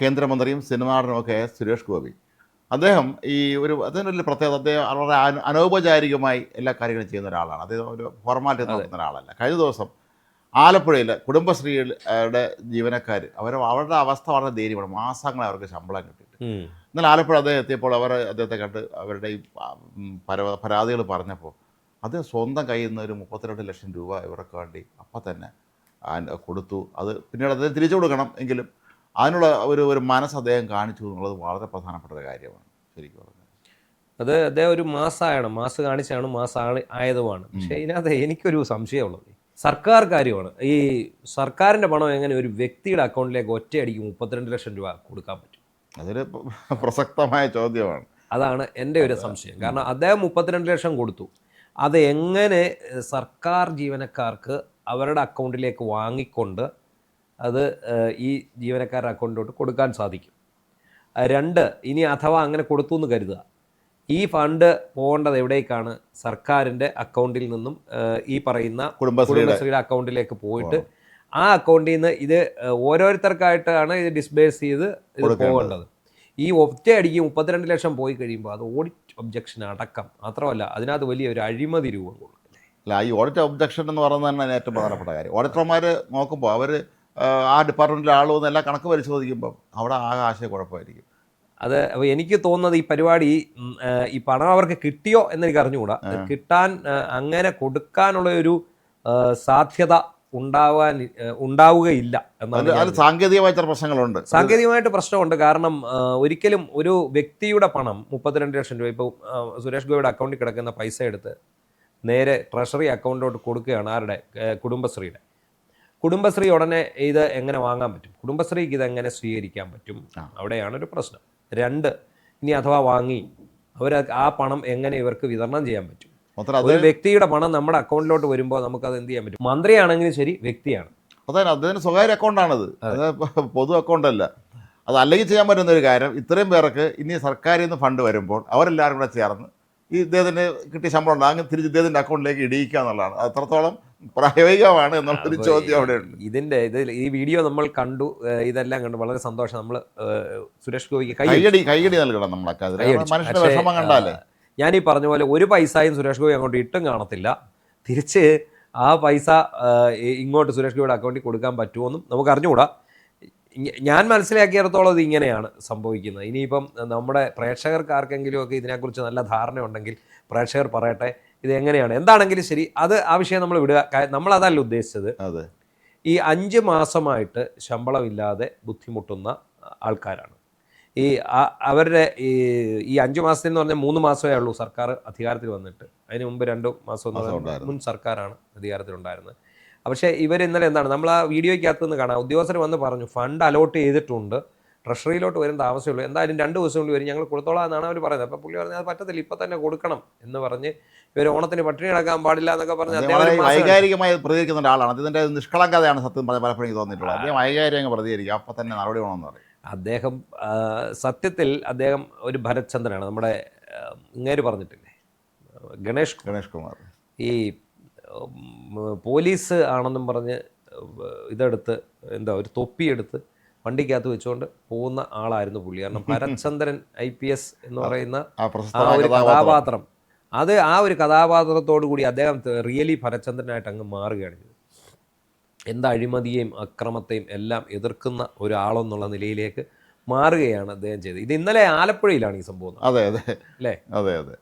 കേന്ദ്രമന്ത്രിയും സിനിമാ നടനുമൊക്കെ സുരേഷ് ഗോപി. അദ്ദേഹം അതിനൊരു പ്രത്യേകത, അദ്ദേഹം വളരെ അനൗപചാരികമായി എല്ലാ കാര്യങ്ങളും ചെയ്യുന്ന ഒരാളാണ്. അദ്ദേഹം ഒരു ഫോർമാലിറ്റി നോക്കുന്ന ഒരാളല്ല. കഴിഞ്ഞ ദിവസം ആലപ്പുഴയിൽ കുടുംബശ്രീയുടെ ജീവനക്കാർ അവരുടെ അവസ്ഥ വളരെ ദയനീയമാണ്. മാസങ്ങളെ അവർക്ക് ശമ്പളം കിട്ടിയിട്ട്. എന്നാൽ ആലപ്പുഴ അദ്ദേഹം എത്തിയപ്പോൾ അദ്ദേഹത്തെ കണ്ട് അവരുടെ ഈ പരാതികൾ പറഞ്ഞപ്പോൾ അദ്ദേഹം സ്വന്തം കയ്യിൽ നിന്ന് ഒരു 32 ലക്ഷം രൂപ ഇവർക്ക് വേണ്ടി അപ്പം തന്നെ കൊടുത്തു. അത് പിന്നീട് അദ്ദേഹം തിരിച്ചു കൊടുക്കണം, എങ്കിലും അതിനുള്ള ഒരു മനസ്സ് അദ്ദേഹം കാണിച്ചു എന്നുള്ളത് വളരെ പ്രധാനപ്പെട്ട ഒരു കാര്യമാണ് ശരിക്കും പറഞ്ഞത്. അത് അദ്ദേഹം ഒരു മാസ് കാണിച്ചാണ് ആയതുമാണ്. പക്ഷേ ഇതിനകത്ത് എനിക്കൊരു സംശയമുള്ളത് സർക്കാർ കാര്യമാണ്. ഈ സർക്കാരിൻ്റെ പണം എങ്ങനെ ഒരു വ്യക്തിയുടെ അക്കൗണ്ടിലേക്ക് ഒറ്റയടിക്ക് 32 ലക്ഷം രൂപ കൊടുക്കാൻ പറ്റും? അതൊരു പ്രസക്തമായ ചോദ്യമാണ്. അതാണ് എൻ്റെ ഒരു സംശയം. കാരണം അദ്ദേഹം 32 ലക്ഷം കൊടുത്തു. അത് എങ്ങനെ സർക്കാർ ജീവനക്കാർക്ക് അവരുടെ അക്കൗണ്ടിലേക്ക് വാങ്ങിക്കൊണ്ട് അത് ഈ ജീവനക്കാരുടെ അക്കൗണ്ടിലോട്ട് കൊടുക്കാൻ സാധിക്കും? 2, ഇനി അഥവാ അങ്ങനെ കൊടുത്തു എന്ന് കരുതുക, ഈ ഫണ്ട് പോകേണ്ടത് എവിടേക്കാണ്? സർക്കാരിൻ്റെ അക്കൗണ്ടിൽ നിന്നും ഈ പറയുന്ന കുടുംബശ്രീയുടെ അക്കൗണ്ടിലേക്ക് പോയിട്ട് ആ അക്കൗണ്ടിൽ നിന്ന് ഇത് ഓരോരുത്തർക്കായിട്ടാണ് ഇത് ഡിസ്ബേഴ്സ് ചെയ്ത് ഇത് പോകേണ്ടത്. ഈ ഒറ്റയടിക്ക് 32 ലക്ഷം പോയി കഴിയുമ്പോൾ അത് ഓഡിറ്റ് ഒബ്ജക്ഷൻ അടക്കം മാത്രമല്ല, അതിനകത്ത് വലിയൊരു അഴിമതി രൂപം കൊള്ളുന്നില്ലേ? അല്ല, ഈ ഓഡിറ്റ് ഒബ്ജക്ഷൻ എന്ന് പറയുന്നത് തന്നെ ഏറ്റവും പ്രധാനപ്പെട്ട കാര്യം. ഓഡിറ്റർമാർ നോക്കുമ്പോൾ അവർ ആ ഡിപ്പാർട്ട്മെൻറ്റിലെ ആളുകൾ എല്ലാം കണക്ക് പരിശോധിക്കുമ്പോൾ അവിടെ ആകെ ആശയക്കുഴപ്പമായിരിക്കും. അത് അപ്പോൾ എനിക്ക് തോന്നുന്നത് ഈ പരിപാടി ഈ പണം അവർക്ക് കിട്ടിയോ എന്നെനിക്ക് അറിഞ്ഞുകൂടാ. കിട്ടാൻ അങ്ങനെ കൊടുക്കാനുള്ള ഒരു സാധ്യത ഉണ്ടാവുകയില്ല എന്നാണ്. സാങ്കേതികമായിട്ട് പ്രശ്നങ്ങളുണ്ട്. സാങ്കേതികമായിട്ട് പ്രശ്നമുണ്ട്. കാരണം ഒരിക്കലും ഒരു വ്യക്തിയുടെ പണം 32 ലക്ഷം രൂപ ഇപ്പോൾ സുരേഷ് ഗോപിയുടെ അക്കൗണ്ടിൽ കിടക്കുന്ന പൈസ എടുത്ത് നേരെ ട്രഷറി അക്കൗണ്ടിലോട്ട് കൊടുക്കുകയാണ്. ആരുടെ? കുടുംബശ്രീ ഉടനെ ഇത് എങ്ങനെ വാങ്ങാൻ പറ്റും? കുടുംബശ്രീക്ക് ഇതെങ്ങനെ സ്വീകരിക്കാൻ പറ്റും? അവിടെയാണ് ഒരു പ്രശ്നം. 2, ഇനി അഥവാ വാങ്ങി അവർ ആ പണം എങ്ങനെ ഇവർക്ക് വിതരണം ചെയ്യാൻ പറ്റും? ഒരു വ്യക്തിയുടെ പണം നമ്മുടെ അക്കൗണ്ടിലോട്ട് വരുമ്പോൾ നമുക്കത് എന്ത് ചെയ്യാൻ പറ്റും? മന്ത്രിയാണെങ്കിലും ശരി, വ്യക്തിയാണ്. അതെ, അദ്ദേഹത്തിന് സ്വകാര്യ അക്കൗണ്ടാണത്, അത് പൊതു അക്കൗണ്ടല്ല. അത് അല്ലെങ്കിൽ ചെയ്യാൻ പറ്റുന്ന ഒരു കാര്യം, ഇത്രയും പേർക്ക് ഇനി സർക്കാരിൽ നിന്ന് ഫണ്ട് വരുമ്പോൾ അവരെല്ലാവരും കൂടെ ചേർന്ന് ഈ ഇദ്ദേഹത്തിന് കിട്ടിയ ശമ്പളം ഉണ്ട് അങ്ങനെ തിരിച്ച് ഇദ്ദേഹത്തിൻ്റെ അക്കൗണ്ടിലേക്ക് ഇടിയിക്കുക എന്നുള്ളതാണ്. അത് അത്രത്തോളം പ്രായോഗികമാണ് എന്നുള്ളൊരു ചോദ്യം അവിടെയുണ്ട്. ഈ വീഡിയോ നമ്മൾ കണ്ടു, ഇതെല്ലാം കണ്ടു, വളരെ സന്തോഷം. നമ്മൾ സുരേഷ് ഗോപിക്ക് കൈയടി നൽകണം നമ്മളൊക്കെ. മനുഷ്യന്റെ വിഷമം കണ്ടാലേ. ഞാനീ പറഞ്ഞ പോലെ ഒരു പൈസയും സുരേഷ് ഗോപി അങ്ങോട്ട് ഇട്ടും കാണത്തില്ല. തിരിച്ച് ആ പൈസ ഇങ്ങോട്ട് സുരേഷ് ഗോപിയുടെ അക്കൗണ്ടിൽ കൊടുക്കാൻ പറ്റുമോന്നും നമുക്ക് അറിഞ്ഞുകൂടാ. ഞാൻ മനസ്സിലാക്കിയിടത്തോളം ഇത് ഇങ്ങനെയാണ് സംഭവിക്കുന്നത്. ഇനിയിപ്പം നമ്മുടെ പ്രേക്ഷകർക്ക് ആർക്കെങ്കിലും ഒക്കെ ഇതിനെക്കുറിച്ച് നല്ല ധാരണ ഉണ്ടെങ്കിൽ പ്രേക്ഷകർ പറയട്ടെ ഇത് എങ്ങനെയാണ്. എന്താണെങ്കിലും ശരി, അത് ആ വിഷയം നമ്മൾ വിടുക. നമ്മളതല്ല ഉദ്ദേശിച്ചത്. ഈ 5 മാസമായിട്ട് ശമ്പളമില്ലാതെ ബുദ്ധിമുട്ടുന്ന ആൾക്കാരാണ് ഈ അവരുടെ ഈ 5 മാസത്തിൽ എന്ന് പറഞ്ഞാൽ 3 മാസമേ ഉള്ളൂ സർക്കാർ അധികാരത്തിൽ വന്നിട്ട്. അതിന് മുമ്പ് 2 മാസം മുൻ സർക്കാരാണ് അധികാരത്തിലുണ്ടായിരുന്നത്. പക്ഷേ ഇവർ ഇന്നലെ എന്താണ് നമ്മൾ ആ വീഡിയോയ്ക്കകത്ത് നിന്ന് കാണാം, ഉദ്യോഗസ്ഥർ വന്ന് പറഞ്ഞു ഫണ്ട് അലോട്ട് ചെയ്തിട്ടുണ്ട്, ട്രഷറിയിലോട്ട് വരും താമസമുള്ളൂ, എന്തായാലും 2 ദിവസം കൊണ്ട് വരും, ഞങ്ങൾ കൊടുത്തോളാം എന്നാണ് അവർ പറയുന്നത്. അപ്പോൾ പുള്ളി പറഞ്ഞാൽ അത് പറ്റത്തില്ല, ഇപ്പം തന്നെ കൊടുക്കണം എന്ന് പറഞ്ഞ് ഇവർ ഓണത്തിന് പട്ടിണി കിടക്കാൻ പാടില്ല എന്നൊക്കെ പറഞ്ഞ് വൈകാരികമായി പ്രതികരിക്കുന്ന ഒരാളാണ്. അതിൻ്റെ നിഷ്കളങ്കതയാണ് സത്യം പലപ്പോഴും തോന്നിയിട്ടുള്ളത്. അദ്ദേഹം വൈകാരികം പ്രതികരിക്കുക, അപ്പം തന്നെ നടപടി വേണമെന്ന് പറയും. അദ്ദേഹം സത്യത്തിൽ അദ്ദേഹം ഒരു ഭരത്ചന്ദ്രനാണ്. നമ്മുടെ ഇങ്ങേര് പറഞ്ഞിട്ടില്ലേ, ഗണേഷ് കുമാർ, ഈ പോലീസ് ആണെന്നും പറഞ്ഞ് ഇതെടുത്ത് ഒരു തൊപ്പിയെടുത്ത് വണ്ടിക്കകത്ത് വെച്ചുകൊണ്ട് പോകുന്ന ആളായിരുന്നു പുള്ളി. കാരണം ഭരത്ചന്ദ്രൻ IPS എന്ന് പറയുന്ന ആ ഒരു കഥാപാത്രം, അത് ആ ഒരു കഥാപാത്രത്തോടു കൂടി അദ്ദേഹം റിയലി ഭരത്ചന്ദ്രനായിട്ട് അങ്ങ് മാറുകയാണ് ചെയ്തത്. എന്താ അഴിമതിയെയും അക്രമത്തെയും എല്ലാം എതിർക്കുന്ന ഒരാളെന്നുള്ള നിലയിലേക്ക് മാറുകയാണ് അദ്ദേഹം ചെയ്തത്. ഇത് ഇന്നലെ ആലപ്പുഴയിലാണ് ഈ സംഭവം. അതെ അല്ലേ? അതെ.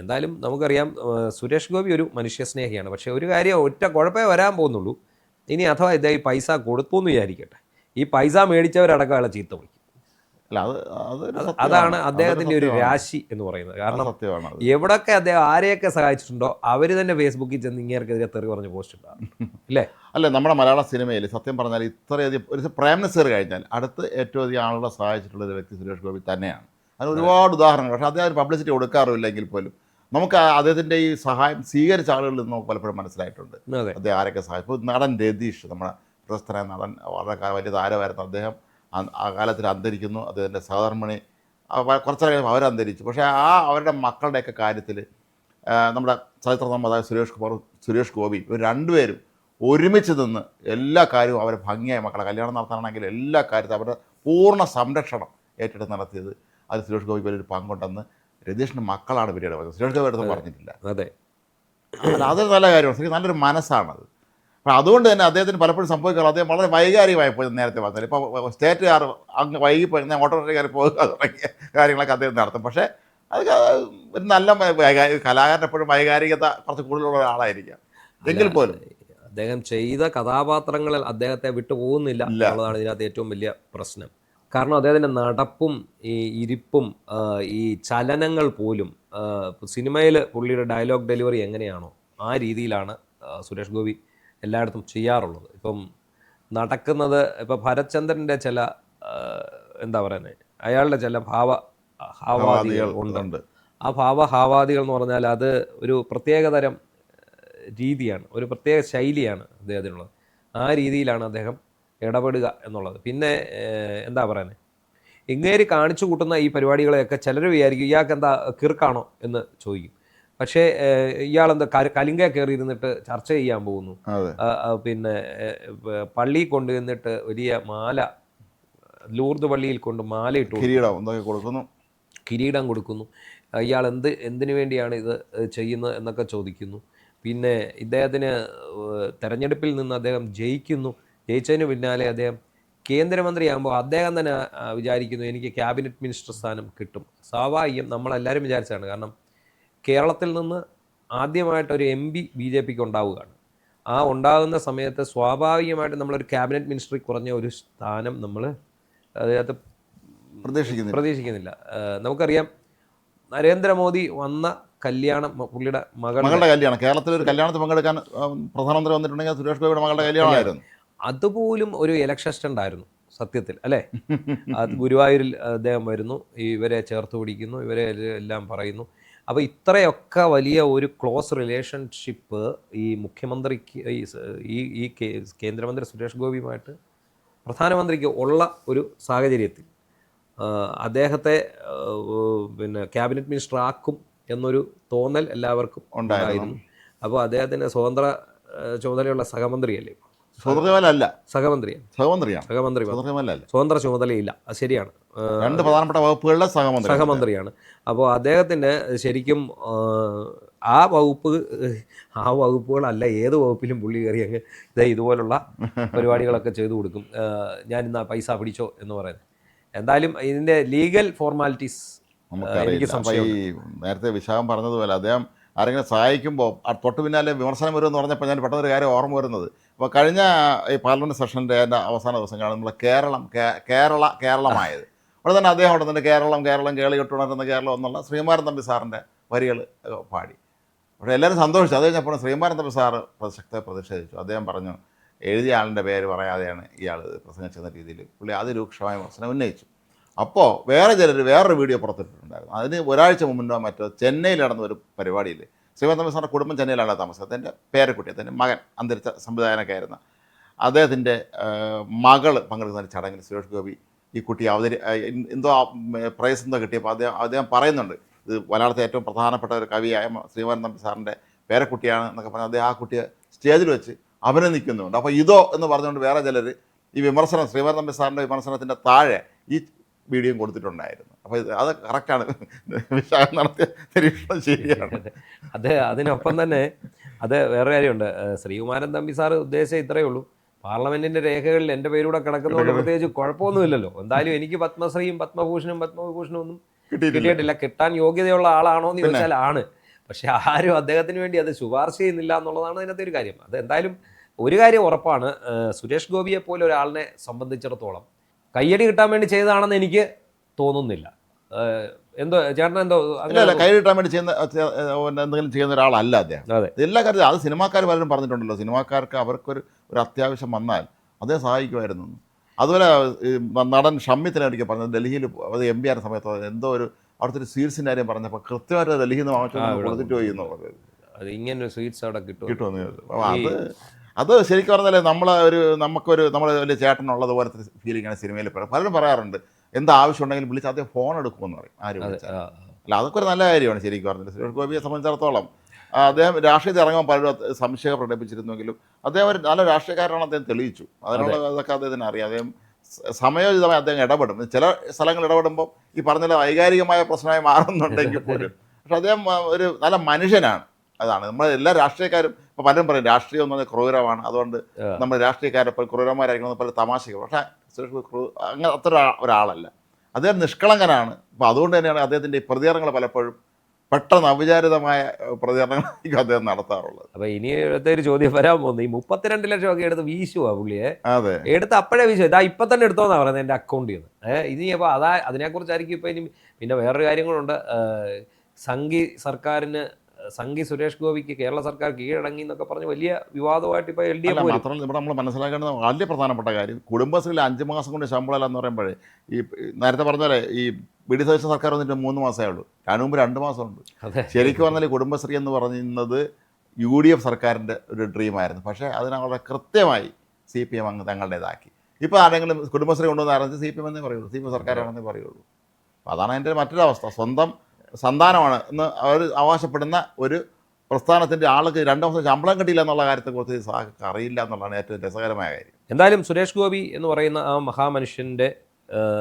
എന്തായാലും നമുക്കറിയാം സുരേഷ് ഗോപി ഒരു മനുഷ്യസ്നേഹിയാണ്. പക്ഷേ ഒരു കാര്യം, ഒറ്റ കുഴപ്പമേ വരാൻ പോകുന്നുള്ളൂ. ഇനി അഥവാ ഈ പൈസ കൊടുത്തു എന്ന് വിചാരിക്കട്ടെ, ഈ പൈസ മേടിച്ചവരടക്കം അയാളെ ചീത്ത വിളിക്കും. അതാണ് അദ്ദേഹത്തിൻ്റെ ഒരു രാശി എന്ന് പറയുന്നത്. കാരണം എവിടെയൊക്കെ അദ്ദേഹം ആരെയൊക്കെ സഹായിച്ചിട്ടുണ്ടോ അവർ തന്നെ ഫേസ്ബുക്കിൽ ചെന്ന് ഇങ്ങേർക്കെതിരെ തെറി പറഞ്ഞ് പോസ്റ്റ് ഉണ്ടാകും. അല്ലേ, നമ്മുടെ മലയാള സിനിമയിൽ സത്യം പറഞ്ഞാൽ ഇത്രയധികം ഒരു പ്രേം നസീർ കഴിഞ്ഞാൽ അടുത്ത് ഏറ്റവും അധികം ആളുകളെ സഹായിച്ചിട്ടുള്ള ഒരു വ്യക്തി സുരേഷ് ഗോപി തന്നെയാണ്. അതിന് ഒരുപാട് ഉദാഹരണങ്ങൾ. പക്ഷേ അദ്ദേഹം പബ്ലിസിറ്റി കൊടുക്കാറില്ലെങ്കിൽ പോലും നമുക്ക് അദ്ദേഹത്തിൻ്റെ ഈ സഹായം സ്വീകരിച്ച ആളുകളിൽ നിന്ന് നമുക്ക് പലപ്പോഴും മനസ്സിലായിട്ടുണ്ട് അദ്ദേഹം ആരൊക്കെ സഹായിച്ചു. ഇപ്പോൾ നടൻ രതീഷ്, നമ്മുടെ പ്രശസ്തനായ നടൻ, വളരെ വലിയ താരമായിരുന്നു അദ്ദേഹം. ആ കാലത്തിൽ അന്തരിക്കുന്നു. അദ്ദേഹത്തിൻ്റെ സഹധർമ്മിണി കുറച്ച് കഴിയുമ്പോൾ അവരന്തരിച്ചു. പക്ഷേ അവരുടെ മക്കളുടെയൊക്കെ കാര്യത്തിൽ നമ്മുടെ ചരിത്രത്തിൽ അതായത് സുരേഷ് ഗോപി ഇവർ രണ്ടുപേരും ഒരുമിച്ച് നിന്ന് എല്ലാ കാര്യവും അവരെ ഭംഗിയായി, മക്കളെ കല്യാണം നടത്താനാണെങ്കിൽ എല്ലാ കാര്യത്തിലും അവരുടെ പൂർണ്ണ സംരക്ഷണം ഏറ്റെടുത്ത് നടത്തിയത് അത് സുരേഷ് ഗോപിക്ക് വലിയൊരു പങ്കുണ്ടെന്ന് രതീഷിൻ്റെ മക്കളാണ് പിന്നീട് പറഞ്ഞത്. സുരേഷ് ഗോപി അടുത്ത് പറഞ്ഞിട്ടില്ല. അതെ, അല്ല, അതൊരു നല്ല കാര്യമാണ്. ശരിക്കും നല്ലൊരു മനസ്സാണത്. അപ്പം അതുകൊണ്ട് തന്നെ അദ്ദേഹത്തിന് പലപ്പോഴും സംഭവിക്കാറ് അദ്ദേഹം വളരെ വൈകാരികമായി പോയി. നേരത്തെ പറഞ്ഞാൽ ഇപ്പോൾ സ്റ്റേറ്റുകാർ അങ്ങ് വൈകിപ്പോയി ഓട്ടോറിക്ഷക്കാർ പോകുക തുടങ്ങിയ കാര്യങ്ങളൊക്കെ അദ്ദേഹം നടത്തും. പക്ഷേ അത് ഒരു നല്ല കലാകാരൻ എപ്പോഴും വൈകാരികത കുറച്ച് കൂടുതലുള്ള ഒരാളായിരിക്കാം. എങ്കിൽ പോലും അദ്ദേഹം ചെയ്ത കഥാപാത്രങ്ങളിൽ അദ്ദേഹത്തെ വിട്ടു പോകുന്നില്ല എന്നുള്ളതാണ് ഇതിനകത്ത് ഏറ്റവും വലിയ പ്രശ്നം. കാരണം അദ്ദേഹത്തിൻ്റെ നടപ്പും ഈ ഇരിപ്പും ഈ ചലനങ്ങൾ പോലും സിനിമയിൽ പുള്ളിയുടെ ഡയലോഗ് ഡെലിവറി എങ്ങനെയാണോ ആ രീതിയിലാണ് സുരേഷ് ഗോപി എല്ലായിടത്തും ചെയ്യാറുള്ളത്. ഇപ്പം നടക്കുന്നത് ഇപ്പം ഭരത്ചന്ദ്രൻ്റെ ചില എന്താ പറയുന്നത്, അയാളുടെ ചില ഹാവാദികൾ ഉണ്ട്. ആ ഹാവാദികൾ എന്ന് പറഞ്ഞാൽ അത് ഒരു പ്രത്യേകതരം രീതിയാണ്, ഒരു പ്രത്യേക ശൈലിയാണ് അദ്ദേഹത്തിനുള്ളത്. ആ രീതിയിലാണ് അദ്ദേഹം ഇടപെടുക എന്നുള്ളത്. പിന്നെ എന്താ പറയുന്നത്, ഇങ്ങേര് കാണിച്ചു കൂട്ടുന്ന ഈ പരിപാടികളെയൊക്കെ ചിലർ വിചാരിക്കും ഇയാൾക്ക് എന്താ കിറുക്കാണോ എന്ന് ചോദിക്കും. പക്ഷേ ഇയാളെന്താ കലിങ്ക കയറി ഇരുന്നിട്ട് ചർച്ച ചെയ്യാൻ പോകുന്നു, പിന്നെ പള്ളിയിൽ കൊണ്ടുവന്നിട്ട് വലിയ മാല, ലൂർദ് പള്ളിയിൽ കൊണ്ട് മാല ഇട്ടു കിരീടം കൊടുക്കുന്നു. ഇയാൾ എന്തിനു വേണ്ടിയാണ് ഇത് ചെയ്യുന്നത് എന്നൊക്കെ ചോദിക്കുന്നു. പിന്നെ ഇദ്ദേഹത്തിന് തെരഞ്ഞെടുപ്പിൽ നിന്ന് അദ്ദേഹം ജയിച്ചതിന് പിന്നാലെ അദ്ദേഹം കേന്ദ്രമന്ത്രിയാകുമ്പോൾ അദ്ദേഹം തന്നെ വിചാരിക്കുന്നു എനിക്ക് ക്യാബിനറ്റ് മിനിസ്റ്റർ സ്ഥാനം കിട്ടും. സ്വാഭാവികം നമ്മളെല്ലാവരും വിചാരിച്ചതാണ്. കാരണം കേരളത്തിൽ നിന്ന് ആദ്യമായിട്ടൊരു MP BJPക്ക് ഉണ്ടാവുകയാണ്. ആ ഉണ്ടാകുന്ന സമയത്ത് സ്വാഭാവികമായിട്ട് നമ്മളൊരു ക്യാബിനറ്റ് മിനിസ്റ്ററിൽ കുറഞ്ഞ ഒരു സ്ഥാനം നമ്മൾ അതിനകത്ത് പ്രതീക്ഷിക്കുന്നില്ല. നമുക്കറിയാം നരേന്ദ്രമോദി വന്ന കല്യാണം പുള്ളിയുടെ മകളുടെ കല്യാണം, കേരളത്തിൽ ഒരു കല്യാണത്തിൽ പങ്കെടുക്കാൻ പ്രധാനമന്ത്രി വന്നിട്ടുണ്ടെങ്കിൽ സുരേഷ് ഗോപിയുടെ മകളുടെ കല്യാണമായിരുന്നു. അതുപോലും ഒരു ഇലക്ഷൻ സ്റ്റണ്ട് ആയിരുന്നു സത്യത്തിൽ, അല്ലേ? അത് ഗുരുവായൂരിൽ അദ്ദേഹം വരുന്നു, ഇവരെ ചേർത്ത് പിടിക്കുന്നു, ഇവരെ എല്ലാം പറയുന്നു. അപ്പോൾ ഇത്രയൊക്കെ വലിയ ഒരു ക്ലോസ് റിലേഷൻഷിപ്പ് ഈ മുഖ്യമന്ത്രിക്ക് ഈ കേന്ദ്രമന്ത്രി സുരേഷ് ഗോപിയുമായിട്ട് പ്രധാനമന്ത്രിക്ക് ഉള്ള ഒരു സാഹചര്യത്തിൽ അദ്ദേഹത്തെ പിന്നെ ക്യാബിനറ്റ് മിനിസ്റ്റർ ആക്കും എന്നൊരു തോന്നൽ എല്ലാവർക്കും ഉണ്ടായിരുന്നു. അപ്പോൾ അദ്ദേഹത്തിന് സ്വതന്ത്ര ചുമതലയുള്ള സഹമന്ത്രിയല്ലേ? സഹമന്ത്രിയാണ്. സ്വതന്ത്ര ചുമതലയില്ല, അത് ശരിയാണ്. രണ്ട് പ്രധാനപ്പെട്ട വകുപ്പുകളിലെ സഹമന്ത്രിയാണ്. അപ്പോൾ അദ്ദേഹത്തിന് ശരിക്കും ആ വകുപ്പുകളല്ല ഏത് വകുപ്പിലും പുള്ളി കയറി അങ്ങ് ഇതുപോലുള്ള പരിപാടികളൊക്കെ ചെയ്തു കൊടുക്കും. ഞാൻ ഇന്ന് പൈസ പിടിച്ചോ എന്ന് പറയുന്നത്. എന്തായാലും ഇതിൻ്റെ ലീഗൽ ഫോർമാലിറ്റീസ് എനിക്ക് സംശയം. നേരത്തെ വിശാഖം പറഞ്ഞതുപോലെ അദ്ദേഹം ആരെങ്കിലും സഹായിക്കുമ്പോൾ തൊട്ട് പിന്നാലെ വിമർശനം വരുമെന്ന് പറഞ്ഞപ്പോൾ ഞാൻ പെട്ടെന്നൊരു കാര്യം ഓർമ്മ വരുന്നത്, ഇപ്പോൾ കഴിഞ്ഞ ഈ പാർലമെൻറ്റ് സെഷൻ്റെ അവസാന ദിവസം കാണുമ്പോൾ കേരളമായത് അവിടെ തന്നെ അദ്ദേഹം അവിടെ തന്നെ കേരളം കേളി കെട്ടുണർന്ന കേരളം എന്നുള്ള ശ്രീകുമാരൻ തമ്പി സാറിൻ്റെ വരികൾ പാടി. പക്ഷേ എല്ലാവരും സന്തോഷിച്ചു. അത് കഴിഞ്ഞപ്പോൾ ശ്രീകുമാരൻ തമ്പി സാറ് ശക്തമായി പ്രതിഷേധിച്ചു. അദ്ദേഹം പറഞ്ഞു എഴുതിയ ആളിൻ്റെ പേര് പറയാതെയാണ് ഇയാൾ പ്രസംഗിച്ചെന്ന രീതിയിൽ പുള്ളി അതിരൂക്ഷമായ വിമർശനം ഉന്നയിച്ചു. അപ്പോൾ വേറൊരു വീഡിയോ പുറത്തിട്ടിട്ടുണ്ടായിരുന്നു. അതിന് ഒരാഴ്ച മുമ്പോ മറ്റോ ചെന്നൈയിൽ നടന്ന ഒരു പരിപാടിയിൽ ശ്രീകുമാരൻ തമ്പി സാറിൻ്റെ കുടുംബം ചെന്നൈയിലാണ് താമസം. അതിൻ്റെ പേരക്കുട്ടി, അതിൻ്റെ മകൻ അന്തരിച്ച സംവിധായകനൊക്കെ ആയിരുന്ന അദ്ദേഹത്തിൻ്റെ മകൾ പങ്കെടുക്കുന്ന ചടങ്ങിൽ സുരേഷ് ഗോപി ഈ കുട്ടി എന്തോ പ്രൈസ് എന്തോ കിട്ടിയപ്പോൾ അദ്ദേഹം പറയുന്നുണ്ട് ഇത് മലയാളത്തെ ഏറ്റവും പ്രധാനപ്പെട്ട ഒരു കവിയായ ശ്രീകുമാരൻ തമ്പി സാറിൻ്റെ പേരക്കുട്ടിയാണ് എന്നൊക്കെ പറഞ്ഞ് അദ്ദേഹം ആ കുട്ടിയെ സ്റ്റേജിൽ വെച്ച് അഭിനന്ദിക്കുന്നുണ്ട്. അപ്പോൾ ഇതോ എന്ന് പറഞ്ഞുകൊണ്ട് വേറെ ചിലർ ഈ വിമർശനം ശ്രീകുമാരൻ തമ്പി സാറിൻ്റെ വിമർശനത്തിൻ്റെ താഴെ ഈ വീഡിയോയും കൊടുത്തിട്ടുണ്ടായിരുന്നു. അപ്പോൾ അത് കറക്റ്റാണ്, വിശാഖം നടത്തിയ നിരീക്ഷണം ശരിയാണ്. അതിനൊപ്പം തന്നെ വേറെ കാര്യമുണ്ട്. ശ്രീകുമാരൻ തമ്പി സാറ് ഉദ്ദേശിച്ച ഇത്രയേ ഉള്ളൂ, പാർലമെന്റിന്റെ രേഖകളിൽ എൻ്റെ പേരൂടെ കിടക്കുന്നതുകൊണ്ട് പ്രത്യേകിച്ച് കുഴപ്പമൊന്നുമില്ലല്ലോ. എന്തായാലും എനിക്ക് പത്മശ്രീയും പത്മഭൂഷണും ഒന്നും കിട്ടിയിട്ടില്ല. കിട്ടാൻ യോഗ്യതയുള്ള ആളാണോ എന്ന് ചോദിച്ചാൽ ആണ്. പക്ഷെ ആരും അദ്ദേഹത്തിന് വേണ്ടി അത് ശുപാർശ ചെയ്യുന്നില്ല എന്നുള്ളതാണ് അതിനകത്തെ ഒരു കാര്യം. അത് എന്തായാലും ഒരു കാര്യം ഉറപ്പാണ്, സുരേഷ് ഗോപിയെ പോലെ ഒരാളിനെ സംബന്ധിച്ചിടത്തോളം കയ്യടി കിട്ടാൻ വേണ്ടി ചെയ്തതാണെന്ന് എനിക്ക് തോന്നുന്നില്ല. ചേട്ടനെന്തോ കൈ കിട്ടാൻ വേണ്ടി എന്തെങ്കിലും ചെയ്യുന്ന ഒരാളല്ല അദ്ദേഹം. എല്ലാ കാര്യത്തിലും അത് സിനിമാക്കാർ പലരും പറഞ്ഞിട്ടുണ്ടല്ലോ, സിനിമാക്കാർക്ക് അവർക്കൊരു അത്യാവശ്യം വന്നാൽ അദ്ദേഹം സഹായിക്കുമായിരുന്നു. അതുപോലെ നടൻ ഷമ്മിത്തിനെ ഒരിക്കൽ പറഞ്ഞത് ഡൽഹിയിൽ അത് MP ആയിരുന്ന സമയത്ത് എന്തോ അവിടുത്തെ ഒരു സ്വീറ്റ്സിൻ്റെ കാര്യം പറഞ്ഞപ്പോൾ കൃത്യമായിട്ട് ഡൽഹിയിൽ നിന്ന് വാങ്ങിച്ചു കൊടുത്തിട്ട് പോയി എന്നുള്ളത്. അത് ഇങ്ങനെ സ്വീറ്റ്സ് അവിടെ കിട്ടുമെന്ന് അത് ശരിക്കും പറഞ്ഞാൽ നമ്മളെ വലിയ ചേട്ടനുള്ളതുപോലത്തെ ഫീലിംഗാണ് സിനിമയിൽ പലരും പറയാറുണ്ട്. എന്താവശ്യം ഉണ്ടെങ്കിലും വിളിച്ച് അദ്ദേഹം ഫോൺ എടുക്കുമെന്ന് പറയും ആരും വിളിച്ചാൽ. അല്ല, അതൊക്കെ ഒരു നല്ല കാര്യമാണ് ശരിക്കും പറഞ്ഞിട്ട്. സുരേഷ് ഗോപിയെ സംബന്ധിച്ചിടത്തോളം അദ്ദേഹം രാഷ്ട്രീയത്തിൽ ഇറങ്ങുമ്പോൾ പലരും സംശയം പ്രകടിപ്പിച്ചിരുന്നെങ്കിലും അദ്ദേഹം ഒരു നല്ല രാഷ്ട്രീയക്കാരനാണ് അദ്ദേഹം തെളിയിച്ചു. അതിനുള്ള ഇതൊക്കെ അദ്ദേഹത്തിന് അറിയാം. അദ്ദേഹം സമയോചിതമായി അദ്ദേഹം ഇടപെടും. ചില സ്ഥലങ്ങളിൽ ഇടപെടുമ്പോൾ ഈ പറഞ്ഞ വൈകാരികമായ പ്രശ്നമായി മാറുന്നുണ്ടെങ്കിൽ പോലും പക്ഷെ അദ്ദേഹം ഒരു നല്ല മനുഷ്യനാണ്. അതാണ് നമ്മൾ എല്ലാ രാഷ്ട്രീയക്കാരും ഇപ്പോൾ പലരും പറയും രാഷ്ട്രീയം എന്ന് പറഞ്ഞാൽ ക്രൂരമാണ്, അതുകൊണ്ട് നമ്മൾ രാഷ്ട്രീയക്കാരെപ്പോൾ ക്രൂരന്മാരായിരിക്കണം പല തമാശകൾ. പക്ഷേ സുരേഷ് അങ്ങനെ അത്ര ഒരാളല്ല. അദ്ദേഹം നിഷ്കളങ്കനാണ്. അപ്പോൾ അതുകൊണ്ട് തന്നെയാണ് അദ്ദേഹത്തിൻ്റെ ഈ പ്രതികരണങ്ങൾ പലപ്പോഴും പെട്ടെന്ന് അവിചാരിതമായ പ്രതികരണങ്ങളായിരിക്കും അദ്ദേഹം നടത്താറുള്ളത്. അപ്പൊ ഇനി ഒരു ചോദ്യം വരാൻ പോകുന്നത് ഈ 32 ലക്ഷം ഒക്കെ എടുത്ത് വീശുവാ പുള്ളിയെ. അതെ, എടുത്ത് അപ്പോഴേ വീശുക. ഇതാ ഇപ്പൊ തന്നെ എടുത്തോന്നാ പറയുന്നത് എൻ്റെ അക്കൗണ്ടിൽ നിന്ന്. ഇനി അപ്പോൾ അതിനെക്കുറിച്ചായിരിക്കും ഇപ്പൊ ഇനി. പിന്നെ വേറൊരു കാര്യം കൂടെ സംഘി സുരേഷ് ഗോപിക്ക് കേരള സർക്കാർ കീഴടങ്ങി എന്നൊക്കെ പറഞ്ഞ് വലിയ വിവാദമായിട്ട് ഇപ്പോൾ LDF മാത്രമല്ല ഇവിടെ നമ്മൾ മനസ്സിലാക്കേണ്ടത് വലിയ പ്രധാനപ്പെട്ട കാര്യം കുടുംബശ്രീയിൽ 5 മാസം കൊണ്ട് ശമ്പളം എന്ന് പറയുമ്പോഴേ ഈ നേരത്തെ പറഞ്ഞാലേ ഈ ബി ഡി സതീശൻ സർക്കാർ വന്നിട്ട് 3 മാസമേ ഉള്ളൂ. അതിന് മുമ്പ് 2 മാസമുണ്ട്. ശരിക്കും പറഞ്ഞാൽ കുടുംബശ്രീ എന്ന് പറയുന്നത് UDF സർക്കാരിൻ്റെ ഒരു ഡ്രീമായിരുന്നു. പക്ഷേ അതിനവരുടെ കൃത്യമായി CPM അങ്ങ് തങ്ങളുടേതാക്കി. ഇപ്പോൾ ആരെങ്കിലും കുടുംബശ്രീ കൊണ്ടുവന്ന് അറിഞ്ഞ് CPM എന്നേ പറയുള്ളൂ, CPM സർക്കാരാണെന്നേ പറയുള്ളൂ. അപ്പോൾ അതാണ് അതിൻ്റെ മറ്റൊരവസ്ഥ. സ്വന്തം സന്താനമാണ് എന്ന് അവർ അവകാശപ്പെടുന്ന ഒരു പ്രസ്ഥാനത്തിൻ്റെ ആൾക്ക് 2 ദിവസം ശമ്പളം കിട്ടിയില്ല എന്നുള്ള കാര്യത്തെക്കുറിച്ച് അറിയില്ല എന്നുള്ളതാണ് ഏറ്റവും രസകരമായ കാര്യം. എന്തായാലും സുരേഷ് ഗോപി എന്ന് പറയുന്ന ആ മഹാമനുഷ്യൻ്റെ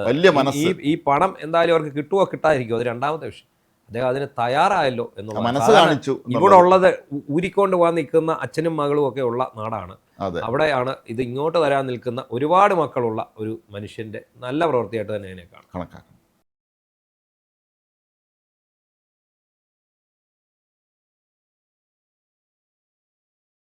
വലിയ മനസ്സ്, ഈ പണം എന്തായാലും അവർക്ക് കിട്ടുമോ കിട്ടാതിരിക്കുമോ അത് രണ്ടാമത്തെ വിഷയം. അദ്ദേഹം അതിന് തയ്യാറായല്ലോ എന്നുള്ള മനസ്സ് കാണിച്ചു. ഇവിടെ ഉള്ളത് ഊരിക്കൊണ്ട് പോകാൻ നിൽക്കുന്ന അച്ഛനും മകളും ഒക്കെ ഉള്ള നാടാണ്. അവിടെയാണ് ഇത് ഇങ്ങോട്ട് വരാൻ നിൽക്കുന്ന ഒരുപാട് മക്കളുള്ള ഒരു മനുഷ്യൻ്റെ നല്ല പ്രവൃത്തിയായിട്ട് തന്നെ അതിനെ കണക്കാക്കണം.